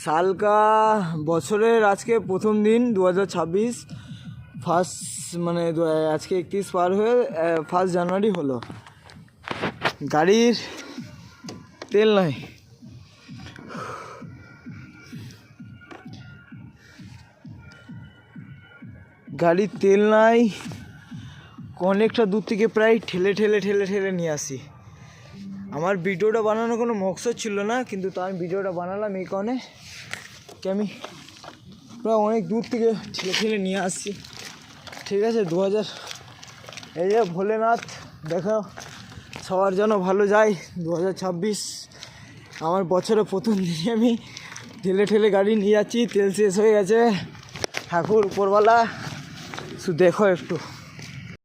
সালকা বছরের আজকে প্রথম দিন 2026 ফার্স্ট মানে আজকে 31 পার হয়ে 1 জানুয়ারি হলো। গাড়ির তেল নাই, গাড়ির তেল নাই। অনেকটা দূর থেকে প্রায় ঠেলে ঠেলে ঠেলে ঠেলে নিয়ে আসি। আমার ভিডিওটা বানানোর কোনো মকসদ ছিল না, কিন্তু তা আমি ভিডিওটা বানালাম এই কারণে কি আমি প্রায় অনেক দূর থেকে ঠেলে ঠেলে নিয়ে আসছি। ঠিক আছে, 2000 এই যে ভোলেনাথ দেখো সবার জন্য ভালো যায়। 2026 আমার বছরের প্রথম দিনে আমি ঠেলে ঠেলে গাড়ি নিয়ে যাচ্ছি। তেল শেষ হয়ে গেছে, ঠাকুর উপরওয়ালা শুধু দেখো একটু।